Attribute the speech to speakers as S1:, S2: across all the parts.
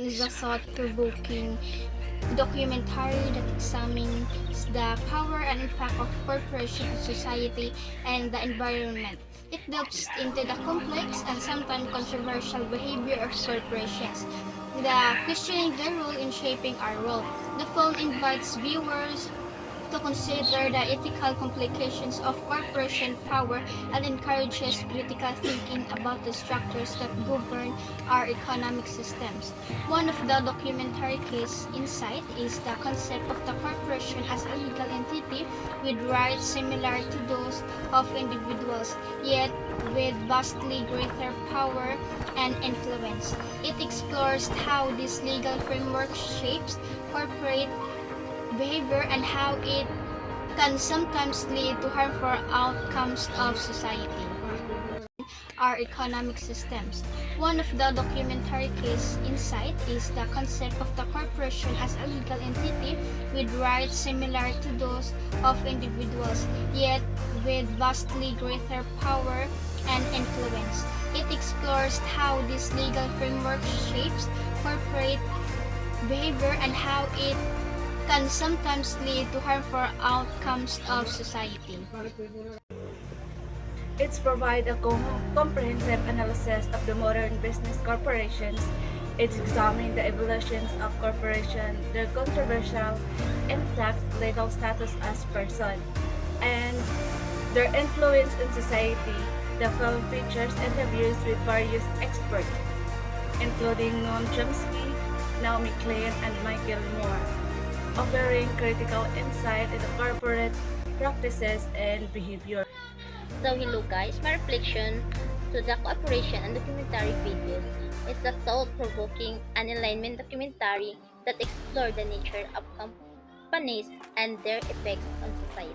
S1: is a thought-provoking documentary that examines the power and impact of corporations on society and the environment. It delves into the complex and sometimes controversial behavior of corporations, questioning their role in shaping our world. The film invites viewers to consider the ethical complications of corporation power and encourages critical thinking about the structures that govern our economic systems. One of the documentary case insight is the concept of the corporation as a legal entity with rights similar to those of individuals, yet with vastly greater power and influence. It explores how this legal framework shapes corporate behavior and how it can sometimes lead to harmful outcomes of society, our economic systems. One of the documentary case insight is the concept of the corporation as a legal entity with rights similar to those of individuals, yet with vastly greater power and influence. It explores how this legal framework shapes corporate behavior and how it can sometimes lead to harmful outcomes of society.
S2: It's provide a comprehensive analysis of the modern business corporations. It's examining the evolutions of corporations, their controversial impacts, legal status as person, and their influence in society. The film features interviews with various experts, including Noam Chomsky, Naomi Klein, and Michael Moore, offering critical insight into corporate practices and behavior.
S3: So hello guys, my reflection to the cooperation and documentary videos is a thought-provoking and alignment documentary that explore the nature of companies and their effects on society.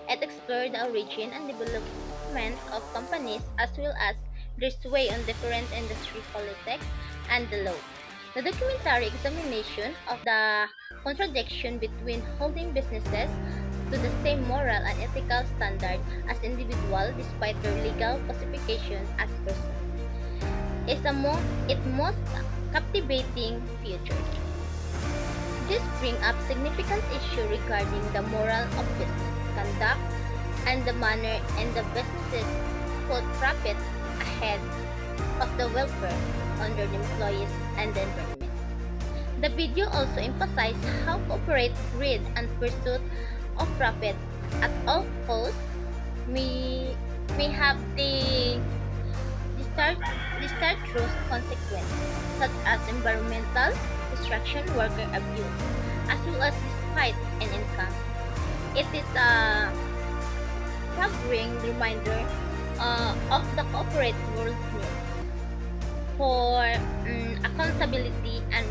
S3: It explored the origin and development of companies as well as their sway on different industry politics and the law. The documentary examination of the contradiction between holding businesses to the same moral and ethical standard as individuals despite their legal classification as persons is among its most captivating features. This brings up significant issue regarding the moral of business conduct and the manner in the businesses put profit ahead of the welfare under the employees and the environment. The video also emphasized how corporate greed and pursuit of profit at all costs may have disastrous consequences such as environmental destruction, worker abuse, as well as despite in income. It is a staggering reminder of the corporate world's need for accountability and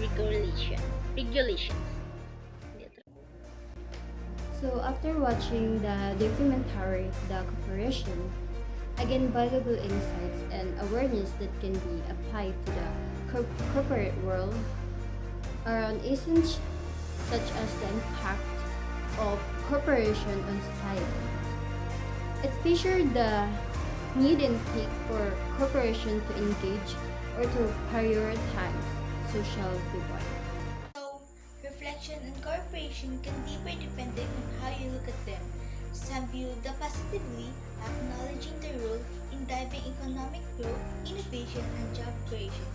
S3: regulations.
S4: So after watching the documentary, The Corporation, I gained valuable insights and awareness that can be applied to the corporate world around issues such as the impact of corporation on society. It featured the need and need for corporation to engage or to prioritize social divide.
S5: So, reflection on corporation can differ depending on how you look at them. Some view them positively, acknowledging their role in driving economic growth, innovation, and job creation.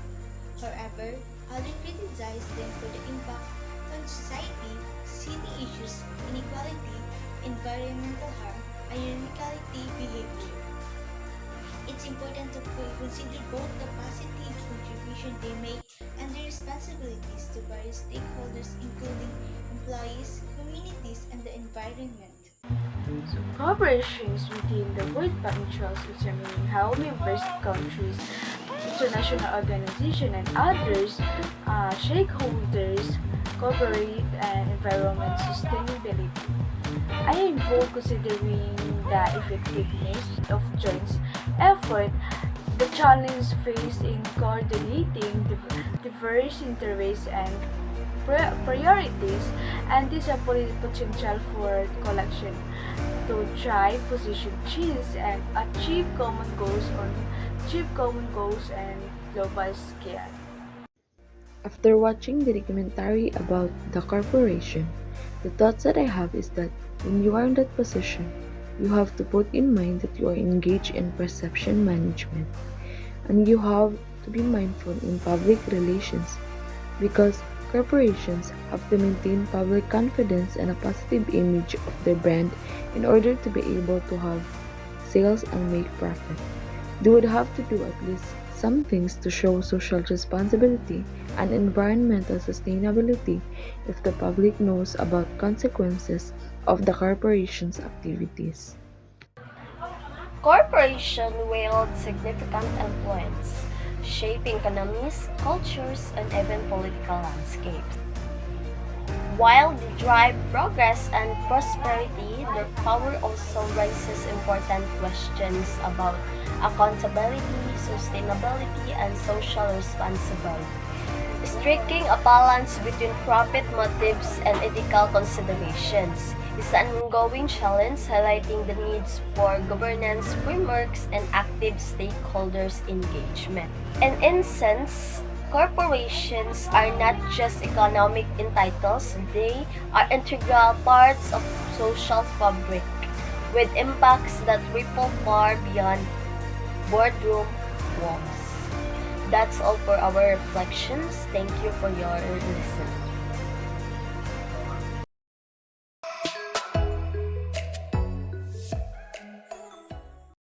S5: However, others criticize them for the impact on society, city issues, inequality, environmental harm, and inequality behavior. It's important to consider both the positive contribution they make and their responsibilities to various stakeholders including employees, communities, and the environment.
S2: So, cooperations within the World Bank entails examining how members countries, international organizations, and others stakeholders cooperate and environment sustainability. I involve considering the effectiveness of joint effort, the challenge faced in coordinating diverse interests and priorities, and this potential for collection to drive position change and achieve common goals and global scale.
S6: After watching the documentary about the corporation, the thoughts that I have is that when you are in that position, you have to put in mind that you are engaged in perception management and you have to be mindful in public relations because corporations have to maintain public confidence and a positive image of their brand in order to be able to have sales and make profit. They would have to do at least some things to show social responsibility and environmental sustainability if the public knows about consequences of the corporation's activities.
S7: Corporation wield significant influence, shaping economies, cultures, and even political landscapes. While they drive progress and prosperity, their power also raises important questions about accountability, sustainability, and social responsibility. Striking a balance between profit motives and ethical considerations is an ongoing challenge highlighting the needs for governance frameworks and active stakeholders' engagement. And in sense, corporations are not just economic entities, they are integral parts of social fabric with impacts that ripple far beyond boardroom walls. That's all for our reflections. Thank you for your listening.